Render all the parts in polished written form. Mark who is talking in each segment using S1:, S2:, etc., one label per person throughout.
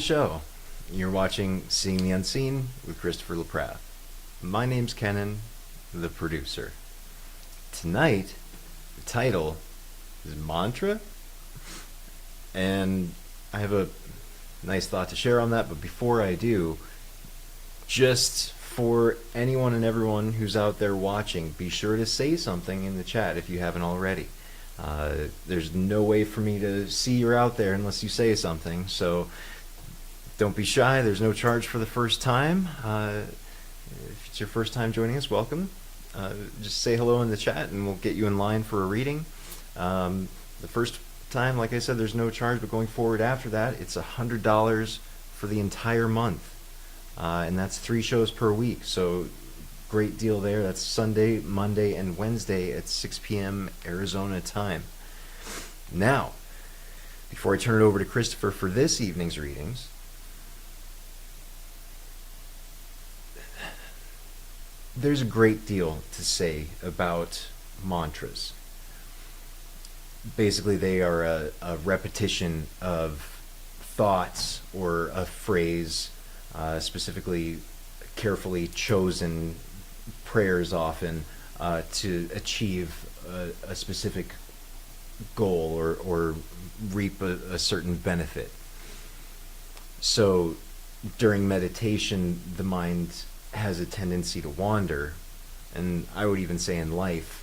S1: show. You're watching Seeing the Unseen with Christopher LaPrath. My name's Kenan, the producer. Tonight, the title is Mantra, and I have a nice thought to share on that, but before I do, just for anyone and everyone who's out there watching, be sure to say something in the chat if you haven't already. There's no way for me to see you're out there unless you say something, so don't be shy. There's no charge for the first time. If it's your first time joining us, welcome. Just say hello in the chat and we'll get you in line for a reading. The first time, like I said, there's no charge, but going forward after that, it's $100 for the entire month. And that's 3 shows per week, so great deal there. That's Sunday, Monday, and Wednesday at 6 p.m. Arizona time. Now, before I turn it over to Christopher for this evening's readings, there's a great deal to say about mantras. Basically, they are a repetition of thoughts or a phrase, specifically carefully chosen prayers often to achieve a specific goal or reap a certain benefit. So during meditation, the mind has a tendency to wander, and I would even say in life,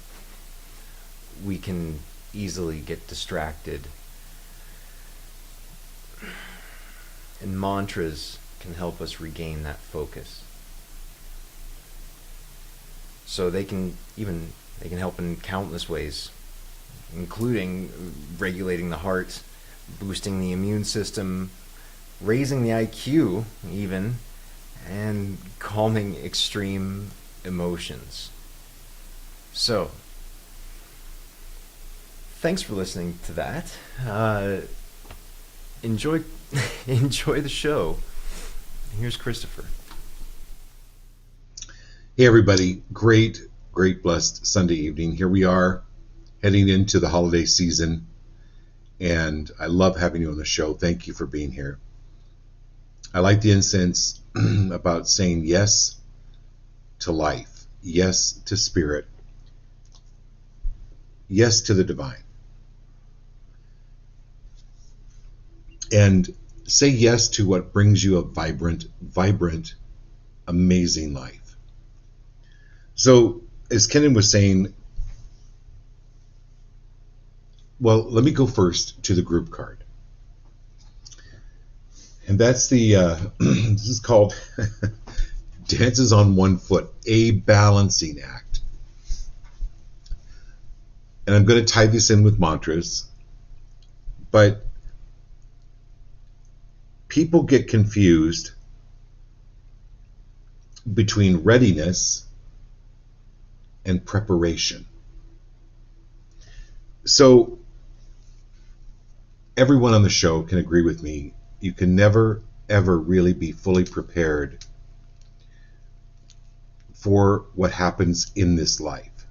S1: we can easily get distracted. And mantras can help us regain that focus. So they can help in countless ways, including regulating the heart, boosting the immune system, raising the IQ even, and calming extreme emotions. So, thanks for listening to that. Enjoy the show. Here's Christopher.
S2: Hey everybody, great blessed Sunday evening. Here we are heading into the holiday season, and I love having you on the show. Thank you for being here. I like the incense about saying yes to life, yes to spirit, yes to the divine. And say yes to what brings you a vibrant, amazing life. So, as Kenan was saying, well, let me go first to the group card. And that's the, this is called Dances on One Foot, a balancing act. And I'm going to tie this in with mantras, but people get confused between readiness and preparation. So everyone on the show can agree with me, you can never ever really be fully prepared for what happens in this life.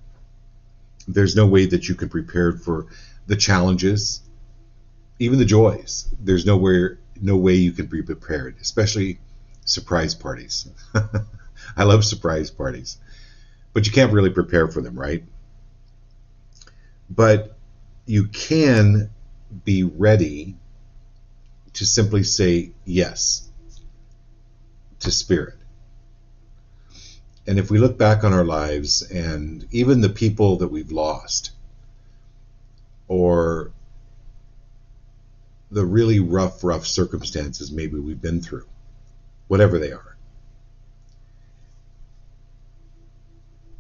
S2: There's no way that you can prepare for the challenges, even the joys. There's no way you can be prepared, especially surprise parties. I love surprise parties, but you can't really prepare for them, right? But you can be ready to simply say yes to spirit. And if we look back on our lives and even the people that we've lost, or the really rough circumstances maybe we've been through, whatever they are,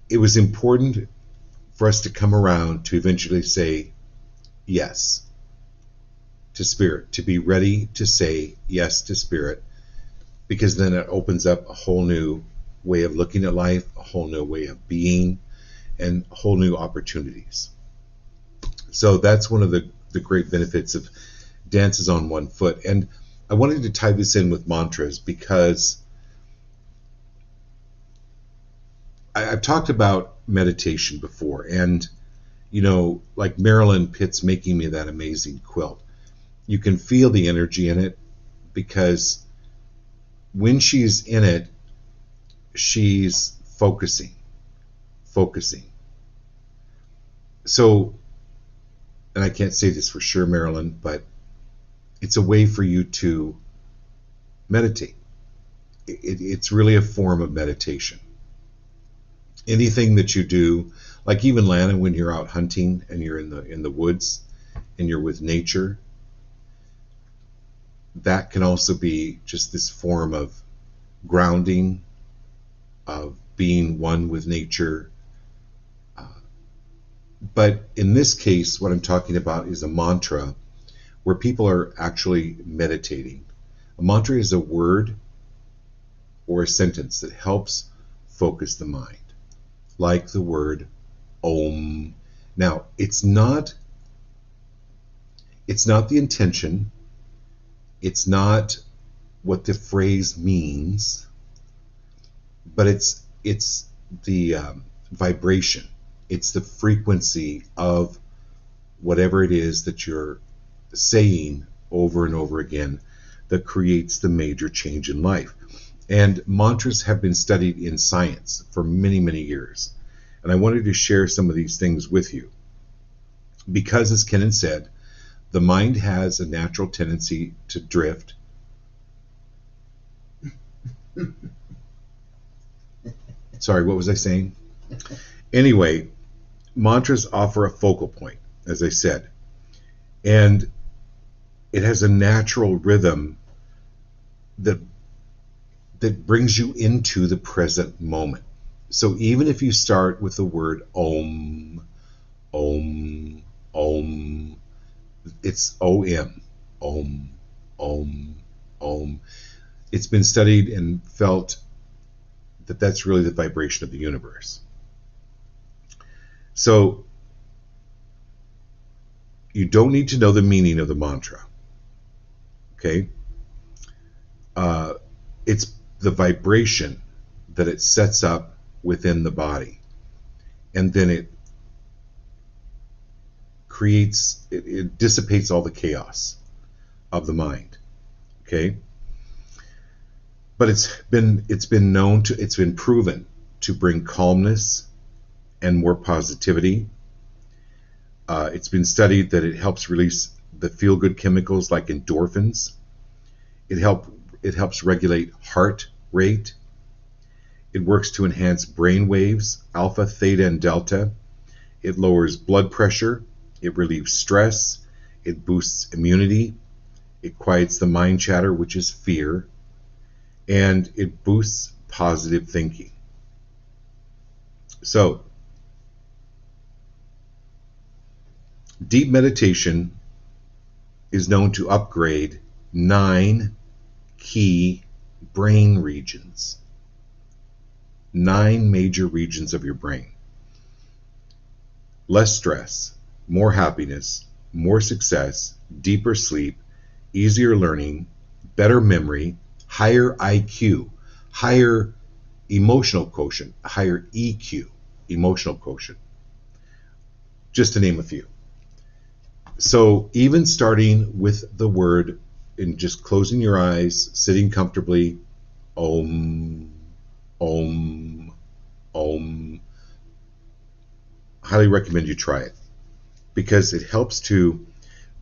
S2: it was important for us to come around to eventually say yes to spirit, to be ready to say yes to spirit, because then it opens up a whole new way of looking at life, a whole new way of being, and whole new opportunities. So that's one of the great benefits of Dances on One Foot. And I wanted to tie this in with mantras because I've talked about meditation before, and like Marilyn Pitts making me that amazing quilt. You can feel the energy in it, because when she's in it, she's focusing. So, and I can't say this for sure, Marilyn, but it's a way for you to meditate. It's really a form of meditation. Anything that you do, like even Lana, when you're out hunting and you're in the woods and you're with nature, that can also be just this form of grounding, of being one with nature. But in this case, what I'm talking about is a mantra where people are actually meditating. A mantra is a word or a sentence that helps focus the mind, like the word Om. Now, it's not the intention, it's not what the phrase means, but it's the vibration. It's the frequency of whatever it is that you're saying over and over again that creates the major change in life. And mantras have been studied in science for many, many years. And I wanted to share some of these things with you. Because, as Kenan said, the mind has a natural tendency to drift. Sorry, what was I saying? Anyway, mantras offer a focal point, as I said. And it has a natural rhythm that brings you into the present moment. So even if you start with the word Om, Om, Om, it's O-M, Om, Om, Om. It's been studied and felt that that's really the vibration of the universe. So you don't need to know the meaning of the mantra. Okay? It's the vibration that it sets up within the body. And then it creates, it dissipates all the chaos of the mind. Okay? But it's been proven to bring calmness and more positivity. It's been studied that it helps release the feel-good chemicals like endorphins. It helps regulate heart rate. It works to enhance brain waves, alpha, theta, and delta. It lowers blood pressure. It relieves stress. It boosts immunity. It quiets the mind chatter, which is fear. And it boosts positive thinking. So, deep meditation is known to upgrade 9 key brain regions. 9 major regions of your brain. Less stress, more happiness, more success, deeper sleep, easier learning, better memory, higher IQ, higher emotional quotient, higher EQ, emotional quotient, just to name a few. So even starting with the word and just closing your eyes, sitting comfortably, Om, Om, Om, highly recommend you try it because it helps to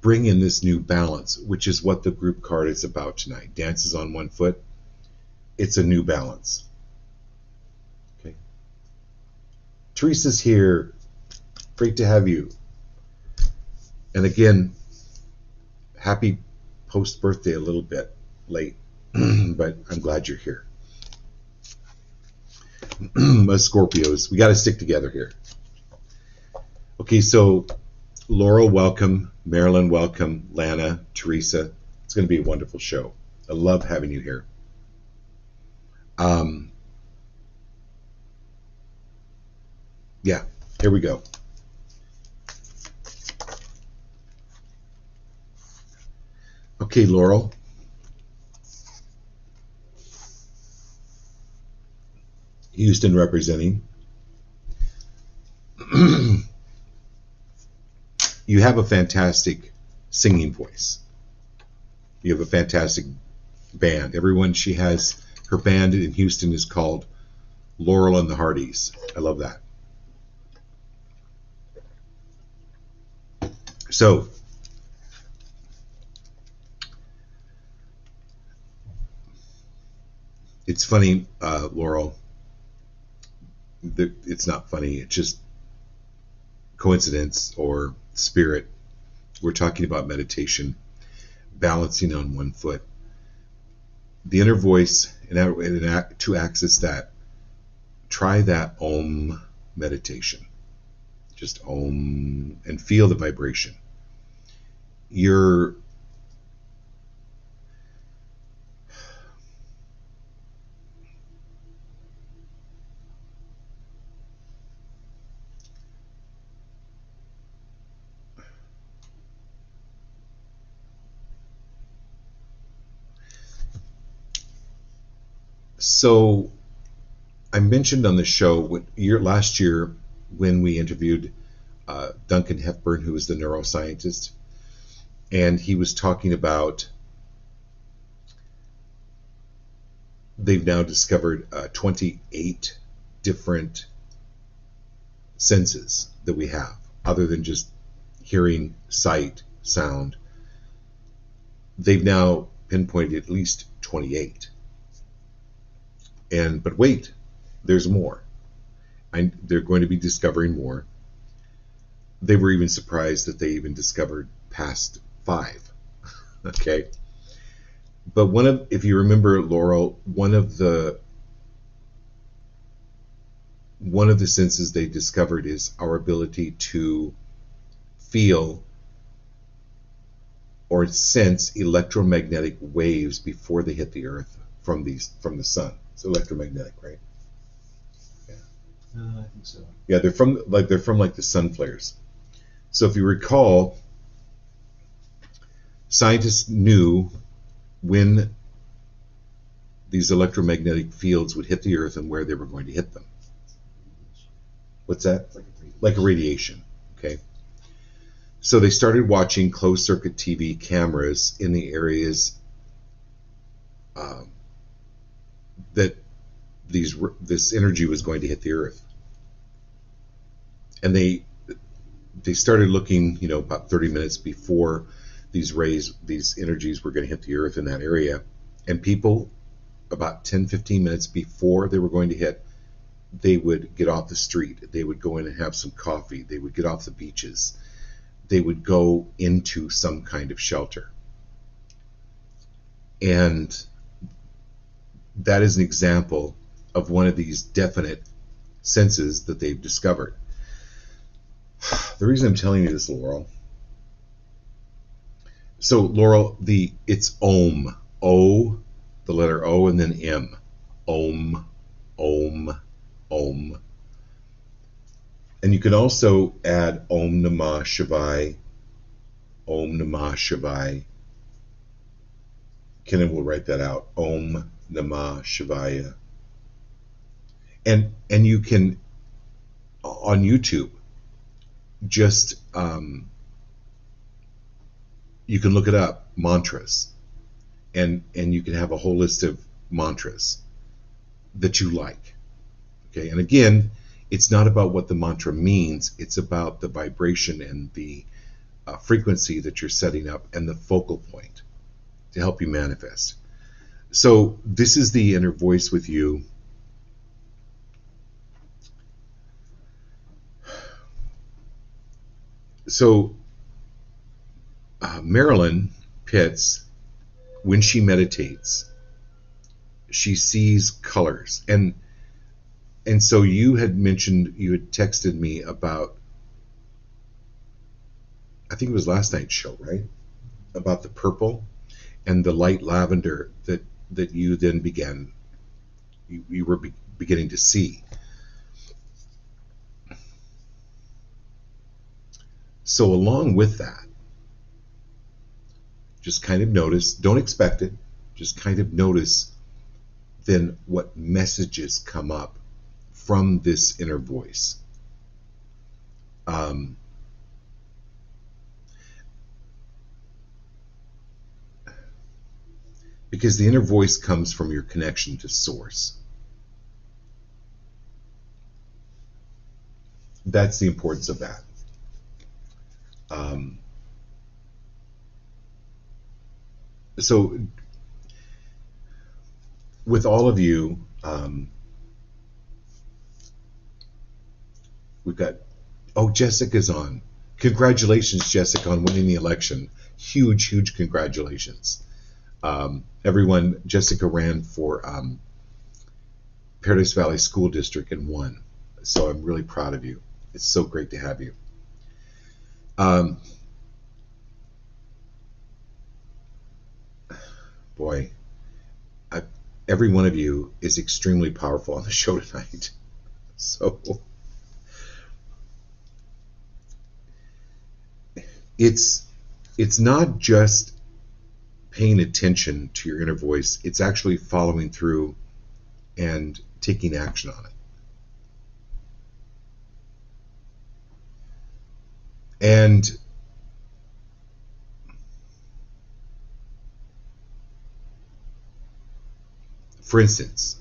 S2: bring in this new balance, which is what the group card is about tonight. Dances on one foot. It's a new balance. Okay. Teresa's here. Great to have you. And again, happy post-birthday a little bit late, but I'm glad you're here. Us Scorpios, we got to stick together here. Okay, so Laurel, welcome. Marilyn, welcome. Lana, Teresa. It's going to be a wonderful show. I love having you here. Yeah, here we go. Okay, Laurel. Houston representing. You have a fantastic singing voice. You have a fantastic band. Everyone, she has her band in Houston is called Laurel and the Hardys. I love that. So, it's funny, Laurel. It's not funny. It's just coincidence or spirit. We're talking about meditation, balancing on one foot. The inner voice, and to access that, try that Om meditation. Just Om and feel the vibration. You're so I mentioned on the show last year when we interviewed Duncan Hepburn, who was the neuroscientist, and he was talking about they've now discovered 28 different senses that we have, other than just hearing, sight, sound. They've now pinpointed at least 28. But wait, there's more. They're going to be discovering more. They were even surprised that they even discovered past 5. Okay. But if you remember, Laurel, one of the senses they discovered is our ability to feel or sense electromagnetic waves before they hit the earth from the sun. It's electromagnetic, right? Yeah.
S1: I think so.
S2: Yeah, they're from the sun flares. So if you recall, scientists knew when these electromagnetic fields would hit the earth and where they were going to hit them. What's that? Like a radiation. Okay. So they started watching closed circuit TV cameras in the areas that this energy was going to hit the earth. And they started looking, about 30 minutes before these energies were going to hit the earth in that area. And people, about 10, 15 minutes before they were going to hit, they would get off the street. They would go in and have some coffee. They would get off the beaches. They would go into some kind of shelter. And that is an example of one of these definite senses that they've discovered. The reason I'm telling you this, Laurel. So, Laurel, it's Om. O, the letter O, and then M. Om, Om, Om. And you can also add Om Namah Shivaya. Om Namah Shivaya. Kenan will write that out. Om Namah Shivaya. And you can, on YouTube, just you can look it up, mantras, and you can have a whole list of mantras that you like. Okay, and again, it's not about what the mantra means, it's about the vibration and the frequency that you're setting up and the focal point to help you manifest. So this is the inner voice with you. So Marilyn Pitts, when she meditates, she sees colors. And so you had texted me about, I think it was last night's show, right? About the purple and the light lavender that you then you were beginning to see. So along with that, just kind of notice, don't expect it, just kind of notice then what messages come up from this inner voice. Because the inner voice comes from your connection to source. That's the importance of that. So with all of you, we've got, Jessica's on. Congratulations, Jessica, on winning the election. Huge, huge congratulations. Everyone, Jessica ran for Paradise Valley School District and won. So I'm really proud of you. It's so great to have you. Boy, every one of you is extremely powerful on the show tonight. So it's not just paying attention to your inner voice, it's actually following through and taking action on it. And for instance,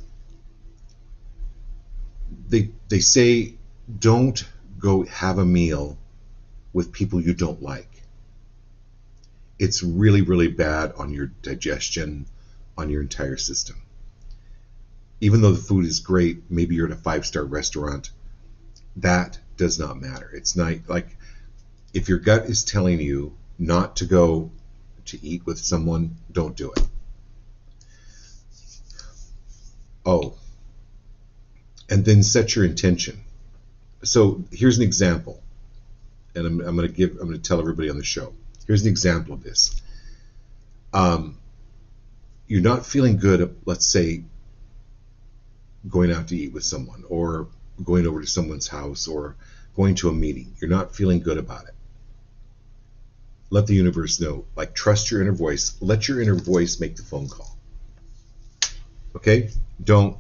S2: they say don't go have a meal with people you don't like. It's really, really bad on your digestion, on your entire system. Even though the food is great, maybe you're at a 5-star restaurant, that does not matter. It's not like, if your gut is telling you not to go to eat with someone, don't do it. And then set your intention. So here's an example, and I'm going to tell everybody on the show. Here's an example of this. You're not feeling good, let's say, going out to eat with someone, or going over to someone's house, or going to a meeting. You're not feeling good about it. Let the universe know. Like, trust your inner voice. Let your inner voice make the phone call. Okay? Don't.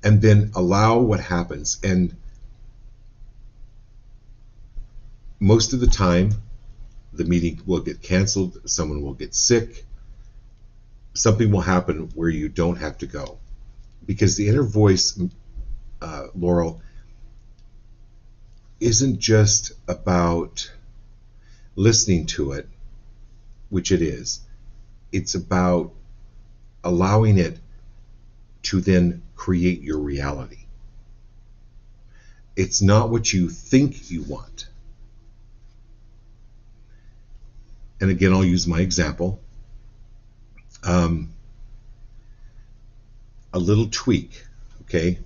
S2: And then allow what happens. And most of the time, the meeting will get canceled. Someone will get sick. Something will happen where you don't have to go. Because the inner voice, Laurel, isn't just about listening to it, which it is. It's about allowing it to then create your reality. It's not what you think you want. And again, I'll use my example. A little tweak, okay?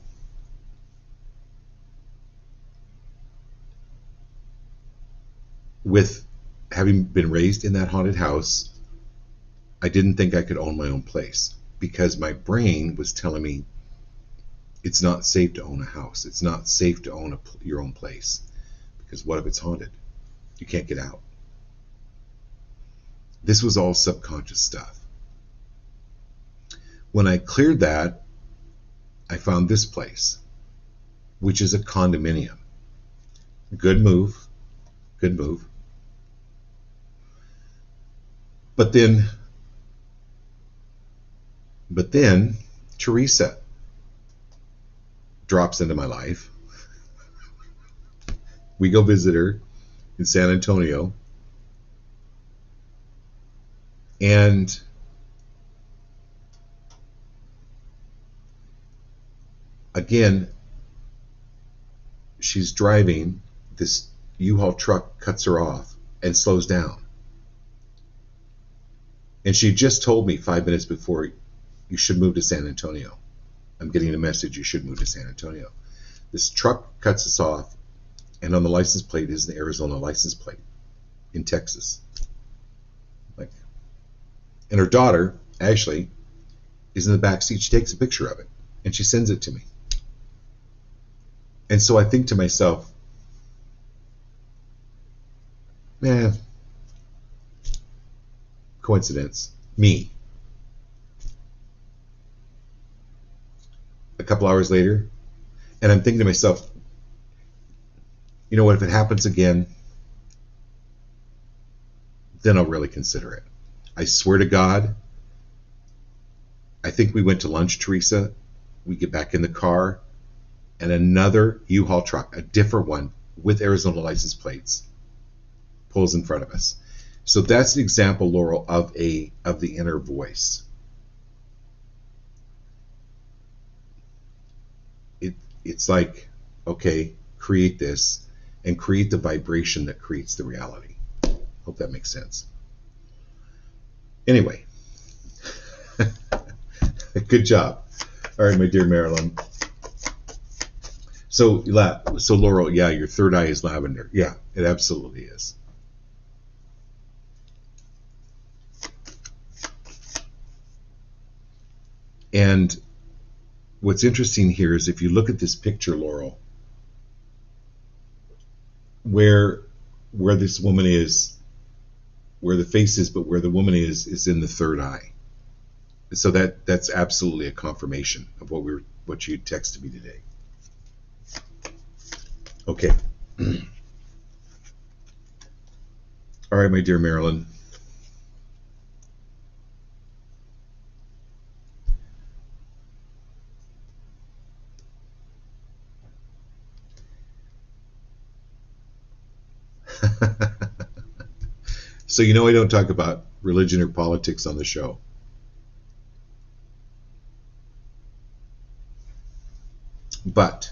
S2: With having been raised in that haunted house, I didn't think I could own my own place, because my brain was telling me it's not safe to own a house. It's not safe to own your own place, because what if it's haunted? You can't get out. This was all subconscious stuff. When I cleared that, I found this place, which is a condominium. Good move. Good move. But then Teresa drops into my life. We go visit her in San Antonio. And again, she's driving. This U-Haul truck cuts her off and slows down. And she just told me 5 minutes before, you should move to San Antonio. I'm getting a message, you should move to San Antonio. This truck cuts us off, and on the license plate is an Arizona license plate in Texas. And her daughter, Ashley, is in the back seat. She takes a picture of it, and she sends it to me. And so I think to myself, man, coincidence. Me. A couple hours later, and I'm thinking to myself, you know what, if it happens again, then I'll really consider it. I swear to God, I think we went to lunch, Teresa. We get back in the car, and another U-Haul truck, a different one with Arizona license plates, pulls in front of us. So that's an example, Laurel, of the inner voice. It's like, okay, create this and create the vibration that creates the reality. Hope that makes sense. Anyway, good job. All right, my dear Marilyn. So Laurel, yeah, your third eye is lavender. Yeah, it absolutely is. And what's interesting here is if you look at this picture, Laurel, where this woman is, where the face is, but where the woman is in the third eye. So that's absolutely a confirmation of what you texted me today. Okay. All right, my dear Marilyn. So you know I don't talk about religion or politics on the show. But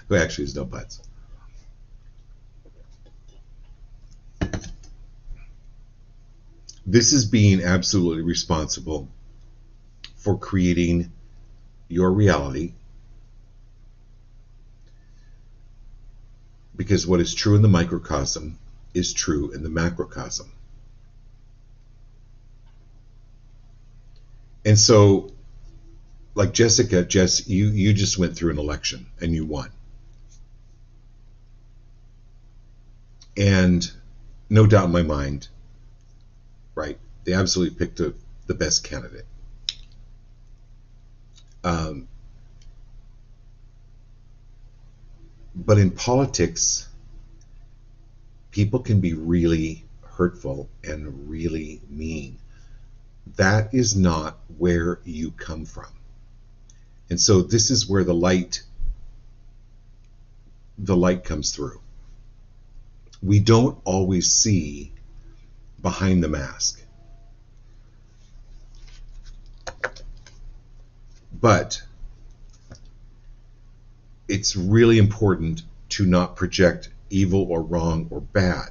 S2: well, actually there's no buts. This is being absolutely responsible for creating your reality, because what is true in the microcosm is true in the macrocosm. And so, like Jess, you just went through an election and you won. And no doubt in my mind, right, they absolutely picked the best candidate. But in politics, people can be really hurtful and really mean. That is not where you come from. And so this is where the light comes through. We don't always see behind the mask. But it's really important to not project evil or wrong or bad.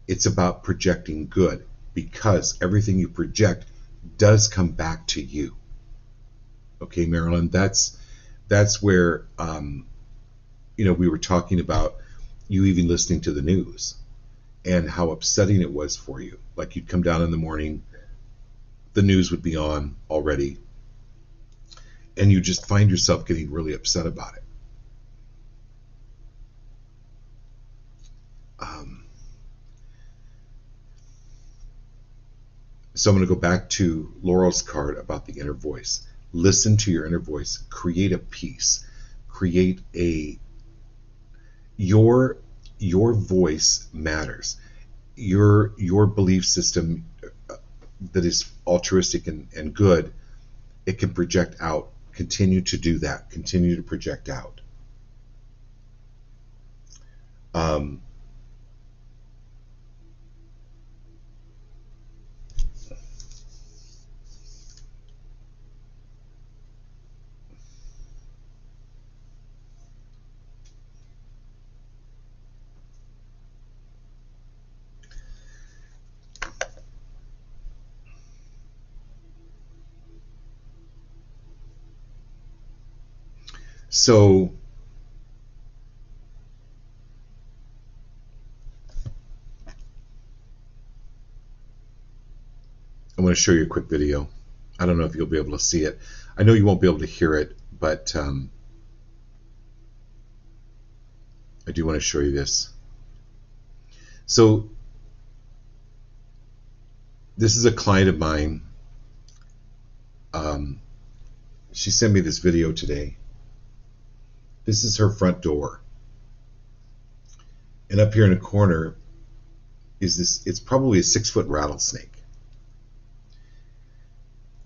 S2: It's about projecting good, because everything you project does come back to you. Okay, Marilyn, that's where we were talking about you even listening to the news and how upsetting it was for you. Like you'd come down in the morning, the news would be on already, and you just find yourself getting really upset about it. So I'm going to go back to Laurel's card about the inner voice. Listen to your inner voice. Create a peace. Create your voice matters. Your belief system that is altruistic and good, it can project out. Continue to do that. Continue to project out. So I want to show you a quick video. I don't know if you'll be able to see it. I know you won't be able to hear it, but I do want to show you this. So this is a client of mine. She sent me this video today. This is her front door. And up here in a corner is this, it's probably a 6-foot rattlesnake.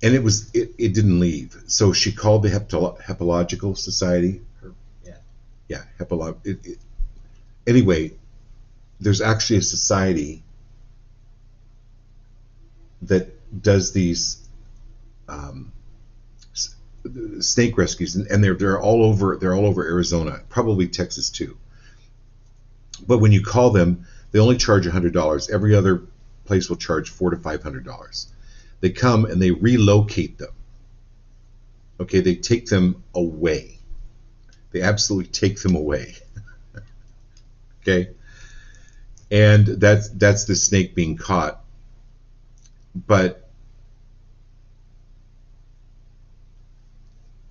S2: And it didn't leave. So she called the Hepological Society. Yeah, anyway, there's actually a society that does these snake rescues, and they're all over Arizona, probably Texas too. But when you call them, they only charge $100. Every other place will charge $400 to $500. They come and they relocate them. Okay, they take them away. They absolutely take them away. Okay, and that's the snake being caught. But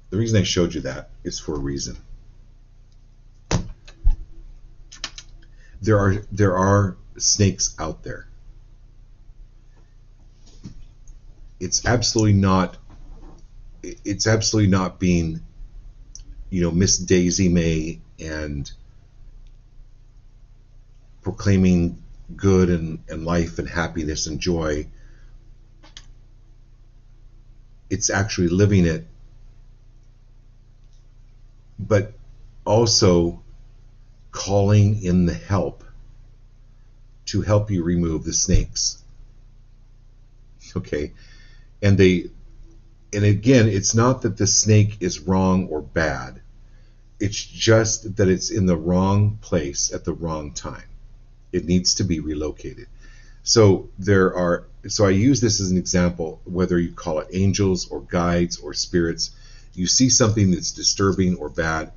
S2: the reason I showed you that is for a reason. There are snakes out there. It's absolutely not being, Miss Daisy May and proclaiming good and life and happiness and joy. It's actually living it, but also calling in the help to help you remove the snakes. Okay, and again, it's not that the snake is wrong or bad. It's just that it's in the wrong place at the wrong time. It needs to be relocated. So I use this as an example, whether you call it angels or guides or spirits. You see something that's disturbing or bad,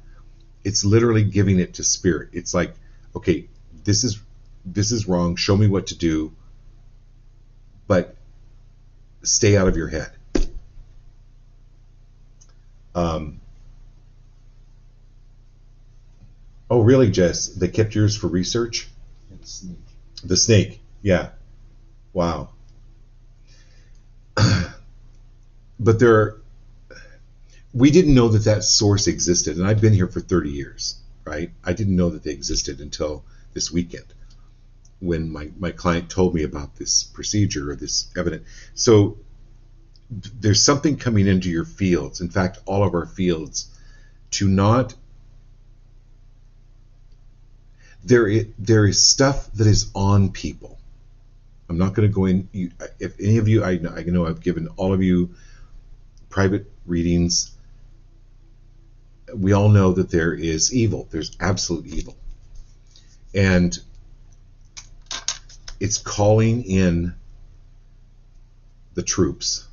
S2: it's literally giving it to spirit. It's like, okay, this is wrong. Show me what to do, but stay out of your head. Oh, really, Jess? They kept yours for research? The snake, yeah. Wow. But we didn't know that source existed, and I've been here for 30 years, right? I didn't know that they existed until this weekend when my client told me about this procedure or this evidence. So there's something coming into your fields, in fact, all of our fields, to not... There is stuff that is on people. I'm not going to go in. If any of you, I know I've given all of you private readings. We all know that there is evil. There's absolute evil. And it's calling in the troops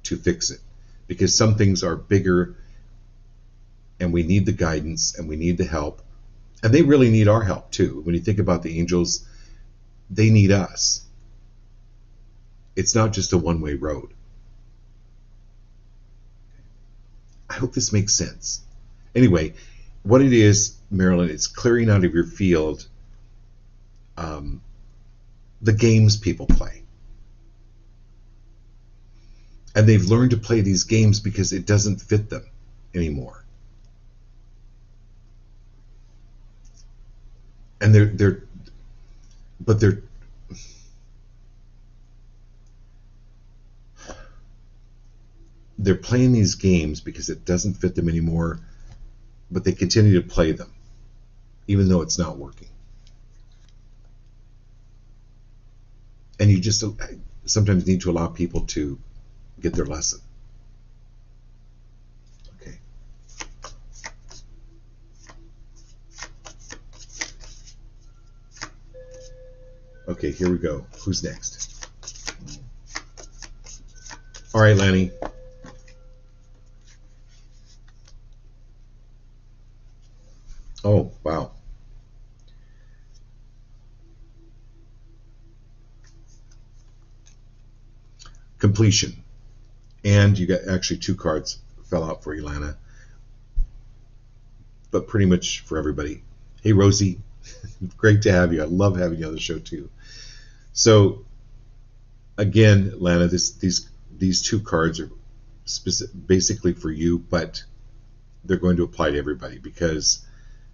S2: to fix it. Because some things are bigger and we need the guidance and we need the help. And they really need our help too. When you think about the angels, they need us. It's not just a one-way road. I hope this makes sense. Anyway, what it is, Marilyn, it's clearing out of your field the games people play. And they've learned to play these games because it doesn't fit them anymore. And they're playing these games because it doesn't fit them anymore, but they continue to play them, even though it's not working. And you just sometimes need to allow people to get their lesson. Okay. Okay, here we go. Who's next? All right, Lanny. Oh, wow. Completion. And you got actually 2 cards fell out for Ilana, but pretty much for everybody. Hey, Rosie. Great to have you. I love having you on the show too. So again, Lana, these 2 cards are basically for you, but they're going to apply to everybody because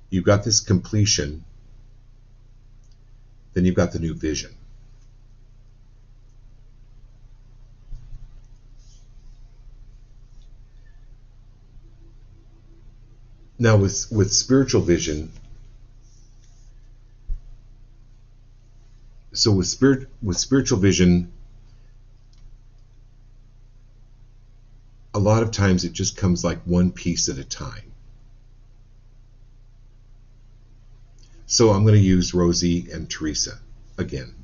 S2: you've got this completion then you've got the new vision. Now with spiritual vision, so with spiritual vision, a lot of times it just comes like one piece at a time. So I'm going to use Rosie and Teresa again,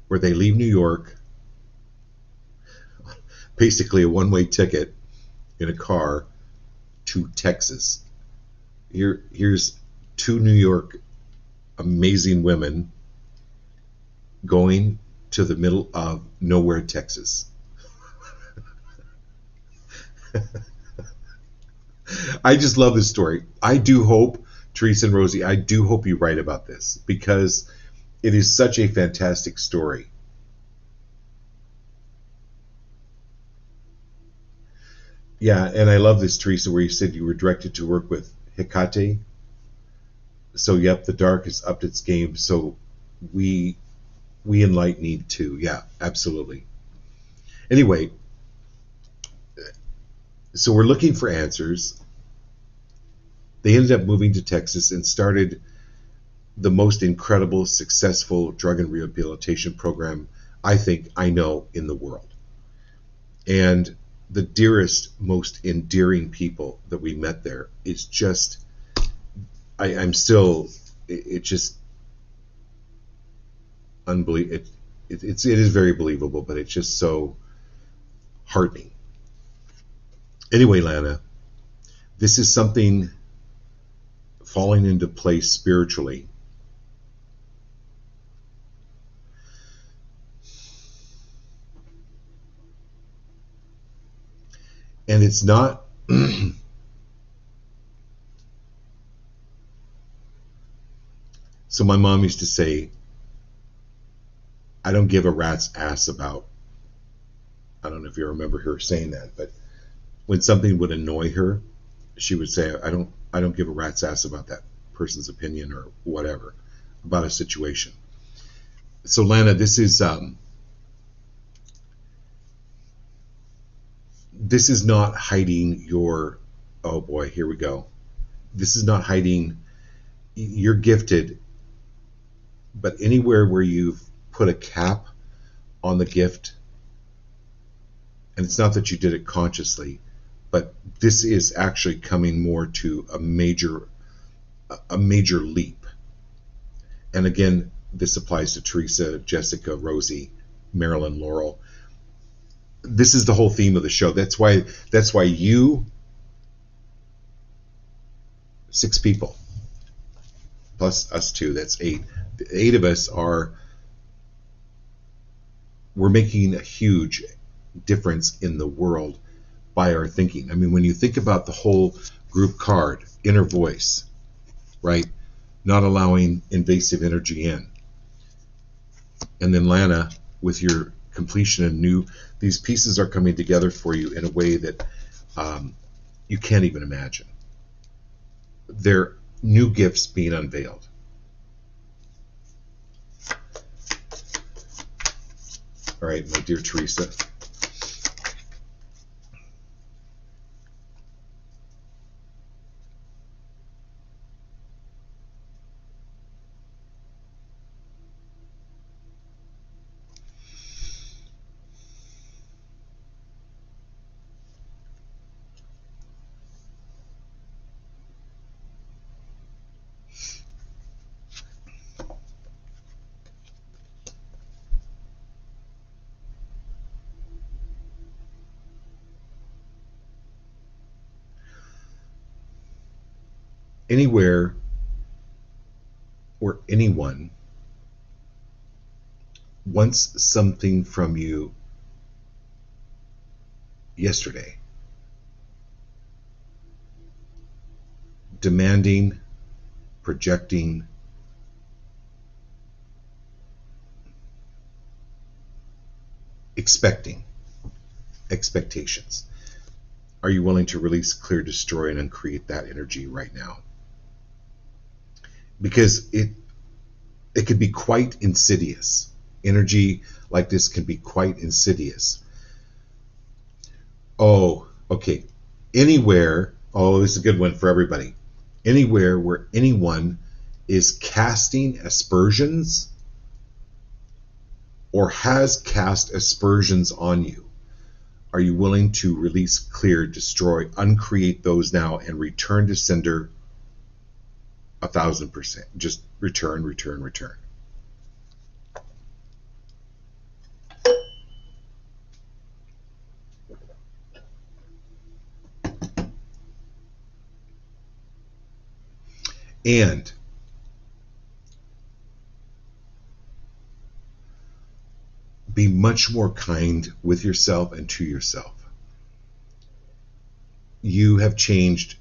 S2: where they leave New York, basically a one-way ticket in a car to Texas. Here's two New York amazing women going to the middle of nowhere, Texas. I just love this story. I do hope, Teresa and Rosie, I do hope you write about this, because it is such a fantastic story. Yeah, and I love this, Teresa, where you said you were directed to work with Hecate. So, yep, the dark has upped its game. So we in light need to. Yeah, absolutely. Anyway, so we're looking for answers. They ended up moving to Texas and started the most incredible, successful drug and rehabilitation program I know in the world. And the dearest, most endearing people that we met there. It's just, I'm still, it just unbelievable. It is very believable, but it's just so heartening. Anyway, Lana, this is something falling into place spiritually. And it's not so my mom used to say, I don't give a rat's ass about, I don't know if you remember her saying that, but when something would annoy her, she would say, I don't give a rat's ass about that person's opinion or whatever about a situation. So Lana, this is not hiding your, oh boy, here we go. This is not hiding, you're gifted, but anywhere where you've put a cap on the gift, and it's not that you did it consciously, but this is actually coming more to a major leap. And again, this applies to Teresa, Jessica, Rosie, Marilyn, Laurel. This is the whole theme of the show. That's why you, 6 people, plus us 2, that's 8. The 8 of us we're making a huge difference in the world by our thinking. I mean, when you think about the whole group card, inner voice, right? Not allowing invasive energy in. And then Lana, with your completion and these pieces are coming together for you in a way that you can't even imagine. They're new gifts being unveiled. All right, my dear Teresa. Anywhere or anyone wants something from you yesterday, demanding, projecting, expectations. Are you willing to release, clear, destroy, and uncreate that energy right now? Because it could be quite insidious. Energy like this can be quite insidious. Oh, okay. Anywhere, oh, this is a good one for everybody. Anywhere where anyone is casting aspersions or has cast aspersions on you, are you willing to release, clear, destroy, uncreate those now, and return to sender 1,000%? Just return, return, return. And be much more kind with yourself and to yourself. You have changed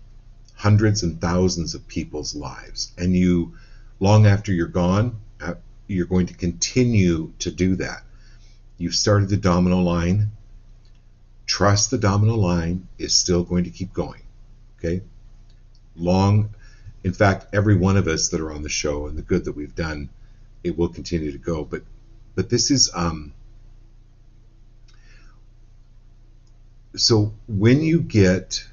S2: hundreds and thousands of people's lives, and you, long after you're gone, you're going to continue to do that. You've started the domino line. Trust the domino line is still going to keep going. Okay? In fact, every one of us that are on the show and the good that we've done, it will continue to go. But this is so when you get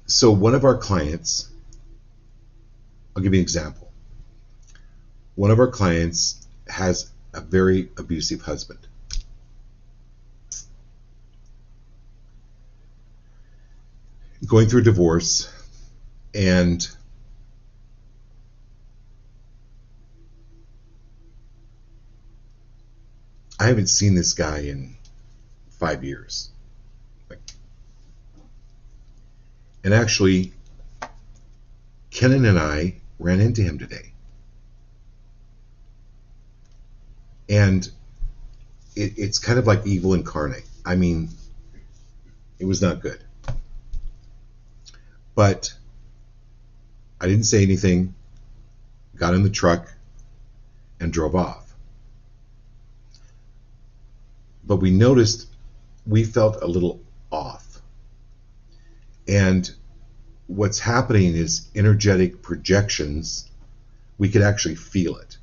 S2: so one of our clients, I'll give you an example. One of our clients has a very abusive husband. Going through divorce, and I haven't seen this guy in 5 years. And actually, Kenan and I ran into him today. And it's kind of like evil incarnate. I mean, it was not good. But I didn't say anything, got in the truck, and drove off. But we noticed we felt a little off. And what's happening is energetic projections. We could actually feel it.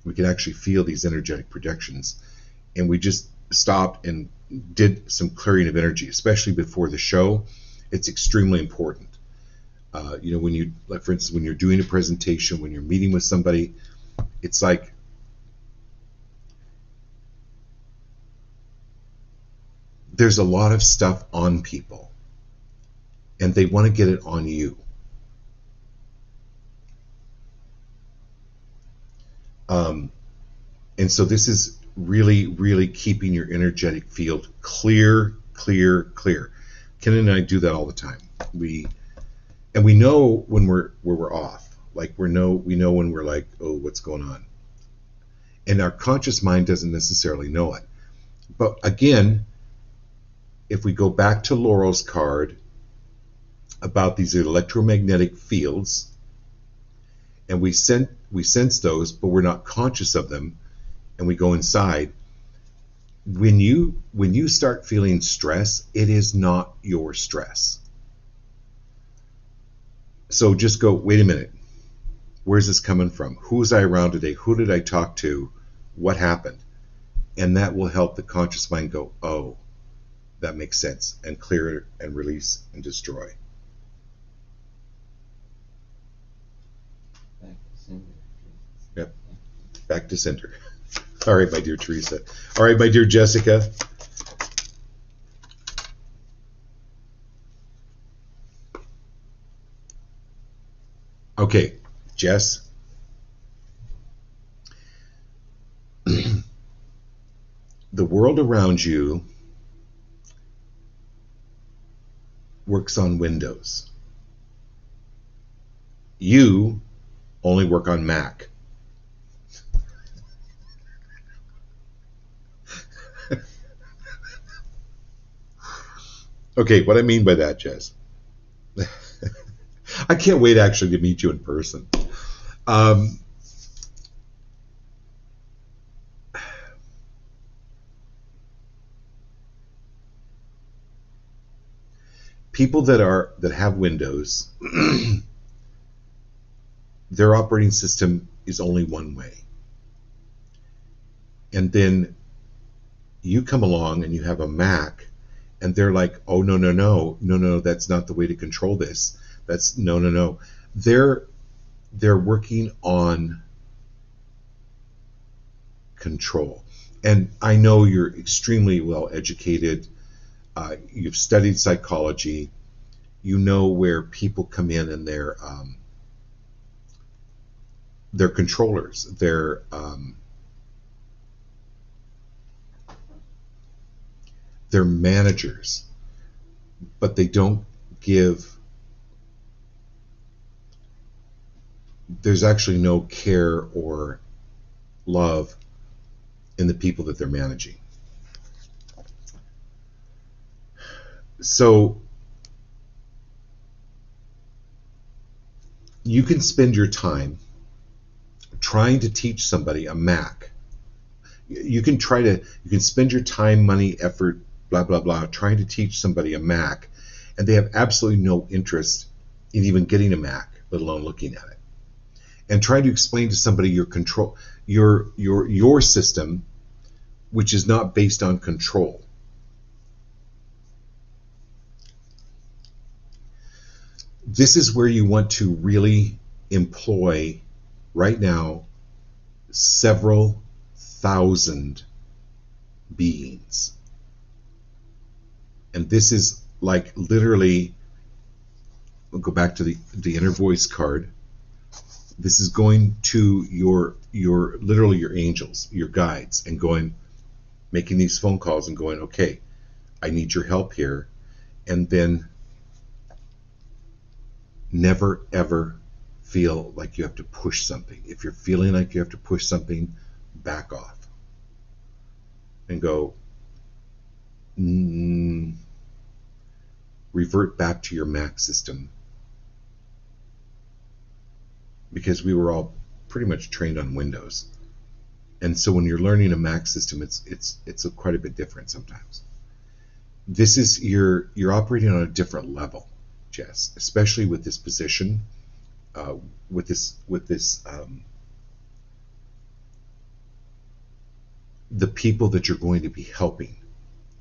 S2: We could actually feel these energetic projections. And we just stopped and did some clearing of energy, especially before the show. It's extremely important. When you, like for instance, when you're doing a presentation, when you're meeting with somebody, it's like there's a lot of stuff on people, and they want to get it on you. And so this is really, really keeping your energetic field clear, clear, clear. Ken and I do that all the time. We know when we're off. Like we know when we're like, oh, what's going on? And our conscious mind doesn't necessarily know it. But again, if we go back to Laurel's card about these electromagnetic fields, and we sense those, but we're not conscious of them, and we go inside. When you start feeling stress, it is not your stress. So just go, wait a minute, where's this coming from? Who was I around today? Who did I talk to? What happened? And that will help the conscious mind go, oh, that makes sense, and clear it and release and destroy.
S3: Back to center.
S2: Yep, back to center. All right, my dear Teresa. All right, my dear Jessica. Okay, Jess. The world around you works on Windows. You only work on Mac. Okay, what I mean by that, Jess. I can't wait actually to meet you in person. people that have Windows, their operating system is only one way. And then you come along and you have a Mac, and they're like, oh, no, that's not the way to control this. That's no. They're working on control. And I know you're extremely well educated. You've studied psychology. You know where people come in and they're controllers. They're managers, but they don't give. There's actually no care or love in the people that they're managing. So you can spend your time trying to teach somebody a Mac. You can spend your time, money, effort, blah, blah, blah, trying to teach somebody a Mac, and they have absolutely no interest in even getting a Mac, let alone looking at it. And trying to explain to somebody your system, which is not based on control. This is where you want to really employ, right now, several thousand beings. And this is like literally, we'll go back to the inner voice card. This is going to your literally your angels, your guides, and making these phone calls and going, okay, I need your help here. And then never ever feel like you have to push something. If you're feeling like you have to push something, back off and go, revert back to your Mac system, because we were all pretty much trained on Windows. And so when you're learning a Mac system, it's quite a bit different sometimes. This is you're operating on a different level, Jess, especially with this position, with this the people that you're going to be helping,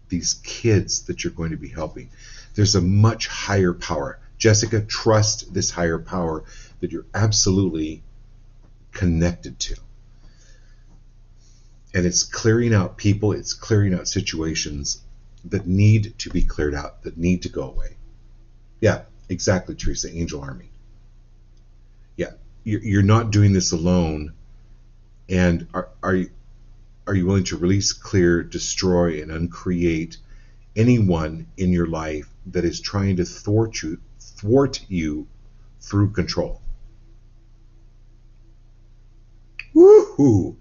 S2: these kids that you're going to be helping. There's a much higher power. Jessica, trust this higher power that you're absolutely connected to. And it's clearing out people, it's clearing out situations that need to be cleared out, that need to go away. Yeah, exactly, Teresa, Angel Army. Yeah, you're not doing this alone. And are you willing to release, clear, destroy, and uncreate anyone in your life that is trying to thwart you through control? Woohoo!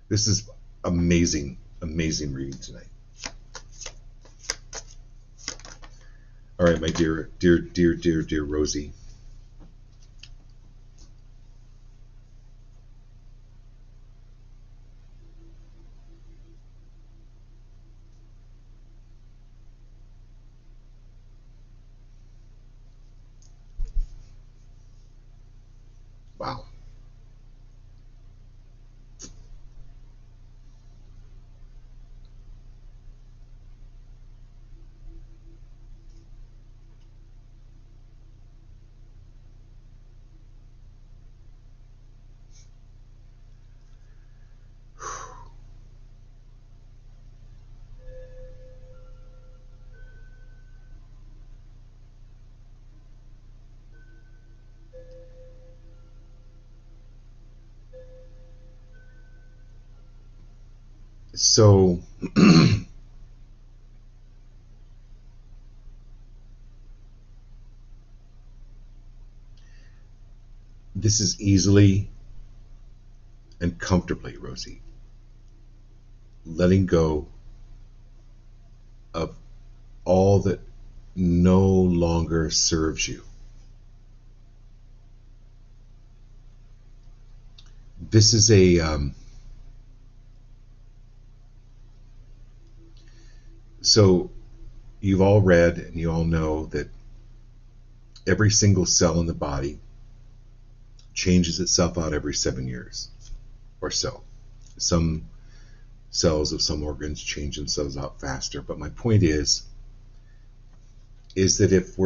S2: This is amazing reading tonight. All right, my dear Rosie. Wow. So this is easily and comfortably, Rosie, letting go of all that no longer serves you. This is so you've all read and you all know that every single cell in the body changes itself out every 7 years or so. Some cells of some organs change themselves out faster, but my point is that if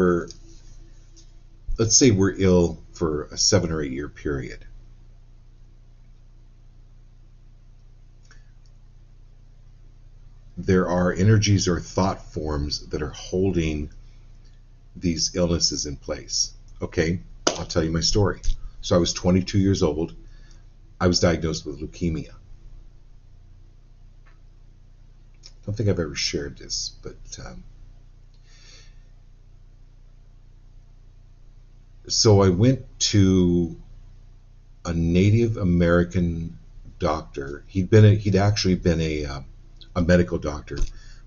S2: let's say we're ill for a 7 or 8 year period, there are energies or thought forms that are holding these illnesses in place. Okay, I'll tell you my story. So I was 22 years old. I was diagnosed with leukemia. I don't think I've ever shared this, but so I went to a Native American doctor. He'd actually been a medical doctor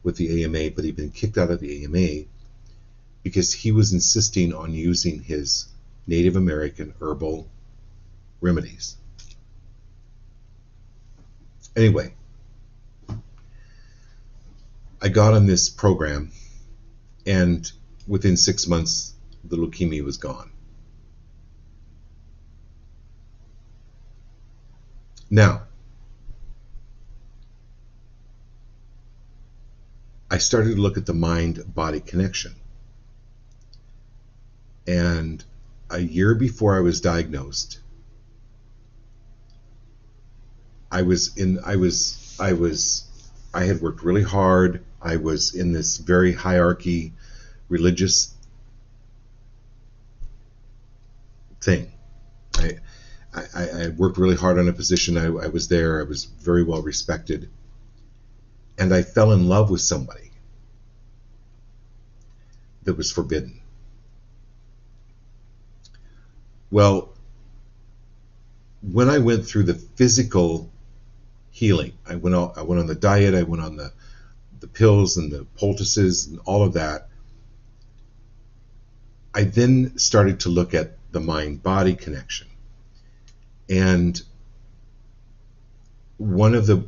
S2: with the AMA, but he'd been kicked out of the AMA because he was insisting on using his Native American herbal remedies. Anyway, I got on this program, and within 6 months, the leukemia was gone. Now, I started to look at the mind-body connection. And a year before I was diagnosed, I had worked really hard. I was in this very hierarchy, religious thing. I worked really hard on a position. I was there. I was very well respected. And I fell in love with somebody that was forbidden. Well, when I went through the physical healing, I went on the diet, I went on the pills and the poultices and all of that. I then started to look at the mind-body connection. And one of the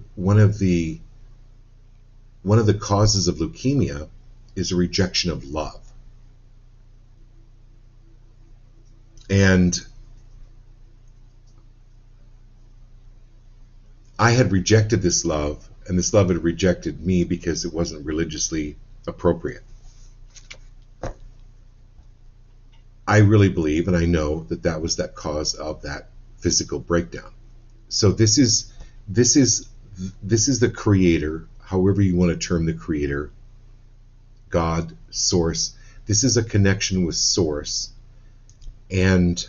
S2: causes of leukemia is a rejection of love. And I had rejected this love, and this love had rejected me because it wasn't religiously appropriate. I really believe, and I know that was that cause of that physical breakdown. So this is the creator, however you want to term the creator, God, source. This is a connection with source, and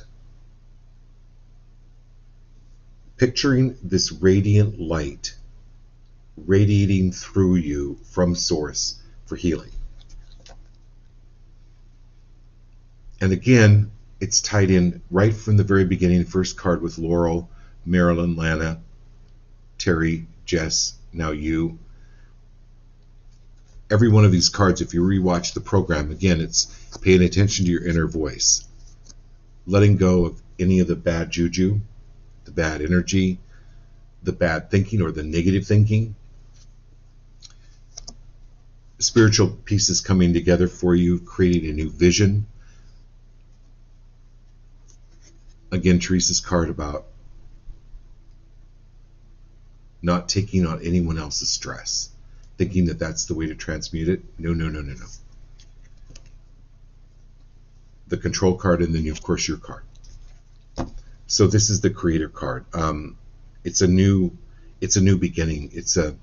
S2: picturing this radiant light radiating through you from source for healing. And again, it's tied in right from the very beginning. First card with Laurel, Marilyn, Lana, Terry, Jess, now you. Every one of these cards, if you rewatch the program, again, it's paying attention to your inner voice. Letting go of any of the bad juju, the bad energy, the bad thinking or the negative thinking. Spiritual pieces coming together for you, creating a new vision. Again, Teresa's card about not taking on anyone else's stress, thinking that that's the way to transmute it. No. The control card, and then of course your card. So this is the creator card. It's a new beginning. It's a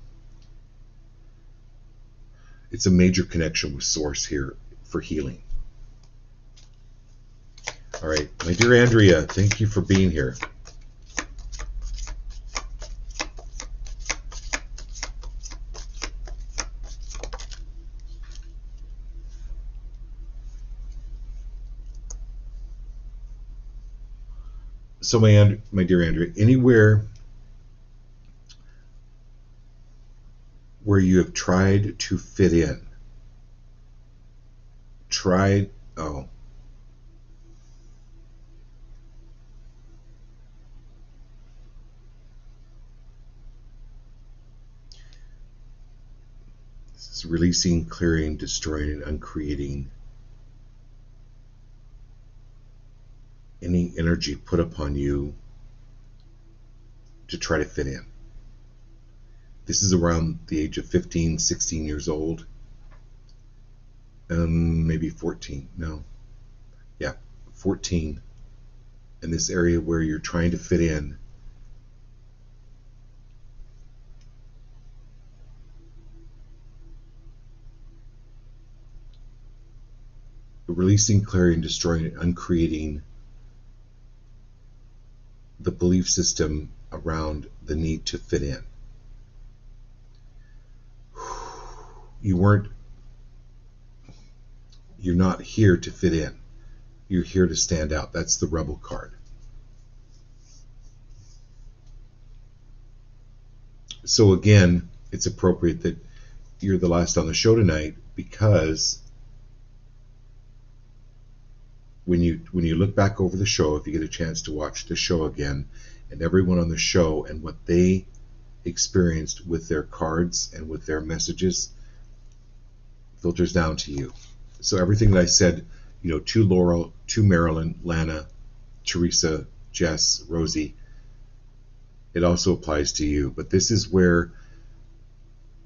S2: major connection with source here for healing. All right, my dear Andrea, thank you for being here. So my dear Andrea, anywhere where you have tried to fit in, this is releasing, clearing, destroying, and uncreating any energy put upon you to try to fit in. This is around the age of 15, 16 years old. Maybe 14. No. Yeah, 14. In this area where you're trying to fit in. Releasing, clearing, destroying, and uncreating the belief system around the need to fit in. You're not here to fit in. You're here to stand out. That's the rebel card. So again, it's appropriate that you're the last on the show tonight, because when you look back over the show, if you get a chance to watch the show again, and everyone on the show and what they experienced with their cards and with their messages filters down to you. So everything that I said, to Laurel, to Marilyn, Lana, Teresa, Jess, Rosie, it also applies to you. But this is where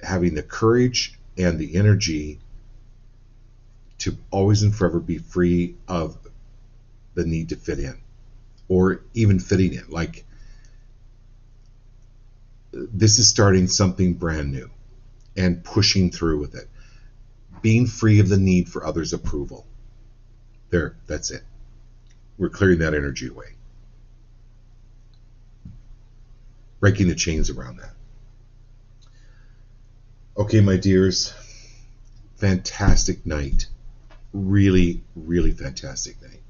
S2: having the courage and the energy to always and forever be free of the need to fit in, or even fitting in. Like, this is starting something brand new and pushing through with it. Being free of the need for others' approval. There, that's it. We're clearing that energy away. Breaking the chains around that. Okay, my dears. Fantastic night. Really, really fantastic night.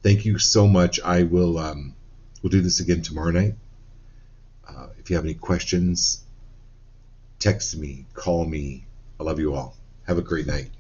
S2: Thank you so much. I will we'll do this again tomorrow night. If you have any questions, text me, call me. I love you all. Have a great night.